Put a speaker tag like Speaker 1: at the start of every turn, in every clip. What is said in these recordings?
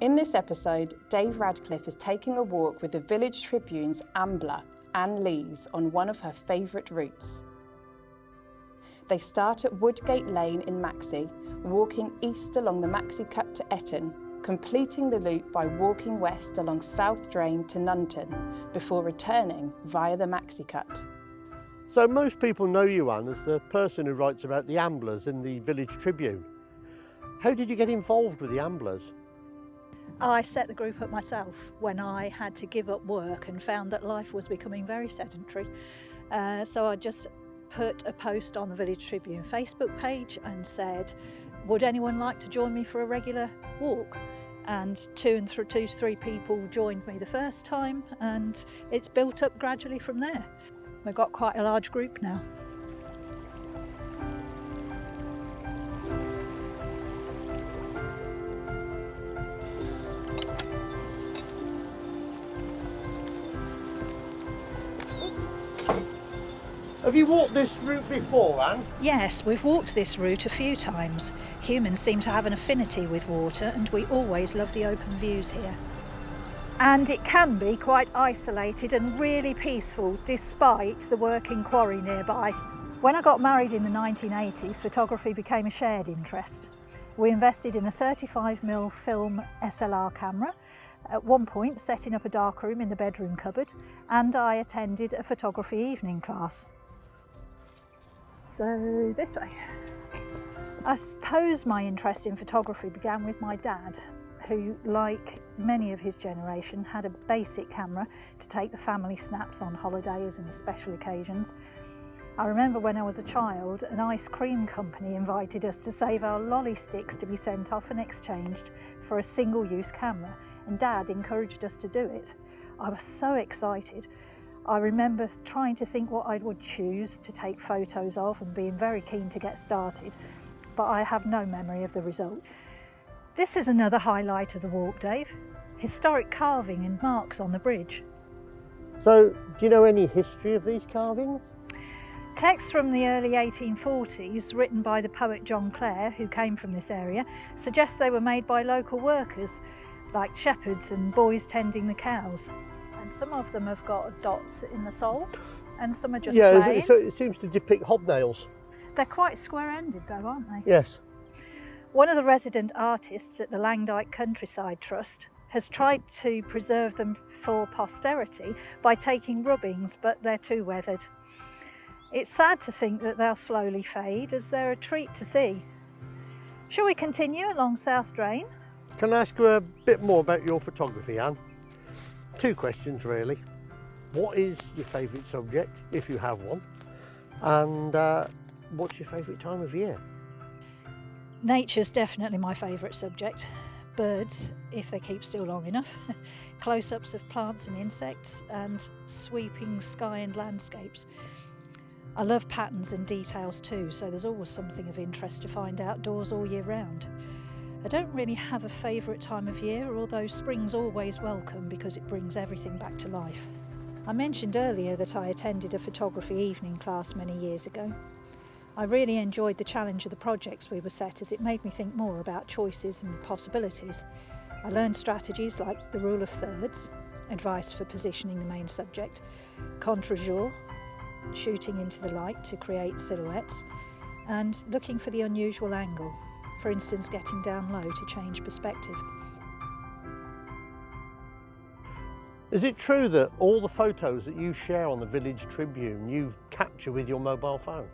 Speaker 1: In this episode, Dave Radcliffe is taking a walk with the Village Tribune's Ambler, Anne Lees, on one of her favourite routes. They start at Woodgate Lane in Maxey, walking east along the Maxey Cut to Etton, completing the loop by walking west along South Drain to Nunton, before returning via the Maxey Cut.
Speaker 2: So most people know you, Anne, as the person who writes about the Amblers in the Village Tribune. How did you get involved with the Amblers?
Speaker 3: I set the group up myself when I had to give up work and found that life was becoming very sedentary. So I just put a post on the Village Tribune Facebook page and said, would anyone like to join me for a regular walk? And two to three people joined me the first time, and it's built up gradually from there. We've got quite a large group now.
Speaker 2: Have you walked this route before, Anne?
Speaker 3: Yes, we've walked this route a few times. Humans seem to have an affinity with water, and we always love the open views here. And it can be quite isolated and really peaceful despite the working quarry nearby. When I got married in the 1980s, photography became a shared interest. We invested in a 35mm film SLR camera, at one point setting up a darkroom in the bedroom cupboard, and I attended a photography evening class. So this way. I suppose my interest in photography began with my dad, who, like many of his generation, had a basic camera to take the family snaps on holidays and special occasions. I remember when I was a child, an ice cream company invited us to save our lolly sticks to be sent off and exchanged for a single-use camera, and Dad encouraged us to do it. I was so excited. I remember trying to think what I would choose to take photos of and being very keen to get started, but I have no memory of the results. This is another highlight of the walk, Dave. Historic carving and marks on the bridge.
Speaker 2: So, do you know any history of these carvings?
Speaker 3: Texts from the early 1840s, written by the poet John Clare, who came from this area, suggest they were made by local workers, like shepherds and boys tending the cows. And some of them have got dots in the sole, and some are just plain.
Speaker 2: So it seems to depict hobnails.
Speaker 3: They're quite square-ended though, aren't they?
Speaker 2: Yes.
Speaker 3: One of the resident artists at the Langdyke Countryside Trust has tried to preserve them for posterity by taking rubbings, but they're too weathered. It's sad to think that they'll slowly fade, as they're a treat to see. Shall we continue along South Drain?
Speaker 2: Can I ask you a bit more about your photography, Anne? Two questions really. What is your favourite subject, if you have one? And what's your favourite time of year?
Speaker 3: Nature's definitely my favourite subject. Birds, if they keep still long enough. Close-ups of plants and insects, and sweeping sky and landscapes. I love patterns and details too, so there's always something of interest to find outdoors all year round. I don't really have a favourite time of year, although spring's always welcome because it brings everything back to life. I mentioned earlier that I attended a photography evening class many years ago. I really enjoyed the challenge of the projects we were set, as it made me think more about choices and possibilities. I learned strategies like the rule of thirds, advice for positioning the main subject, contre-jour, shooting into the light to create silhouettes, and looking for the unusual angle. For instance, getting down low to change perspective.
Speaker 2: Is it true that all the photos that you share on the Village Tribune you capture with your mobile phone?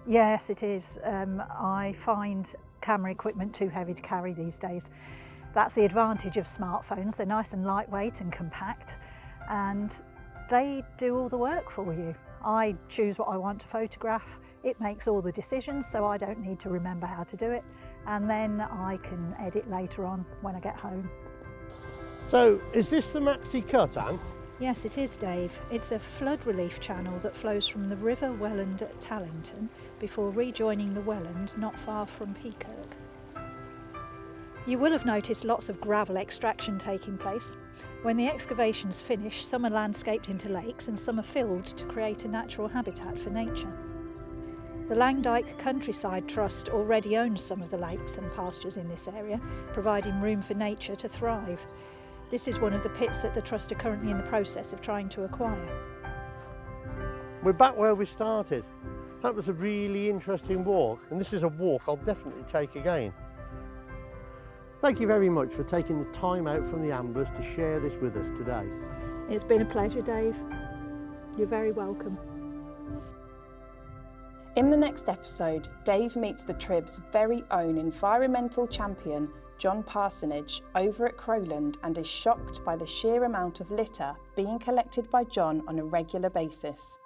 Speaker 3: Yes, it is. I find camera equipment too heavy to carry these days. That's the advantage of smartphones. They're nice and lightweight and compact, and they do all the work for you. I choose what I want to photograph. It makes all the decisions, so I don't need to remember how to do it. And then I can edit later on when I get home.
Speaker 2: So, is this the Maxey Cut, Anne?
Speaker 3: Yes, it is, Dave. It's a flood relief channel that flows from the River Welland at Tallington before rejoining the Welland not far from Peakirk. You will have noticed lots of gravel extraction taking place. When the excavation's finish, some are landscaped into lakes and some are filled to create a natural habitat for nature. The Langdyke Countryside Trust already owns some of the lakes and pastures in this area, providing room for nature to thrive. This is one of the pits that the Trust are currently in the process of trying to acquire.
Speaker 2: We're back where we started. That was a really interesting walk, and this is a walk I'll definitely take again. Thank you very much for taking the time out from the Amblers to share this with us today.
Speaker 3: It's been a pleasure, Dave. You're very welcome.
Speaker 1: In the next episode, Dave meets the Trib's very own environmental champion, John Parsonage, over at Crowland, and is shocked by the sheer amount of litter being collected by John on a regular basis.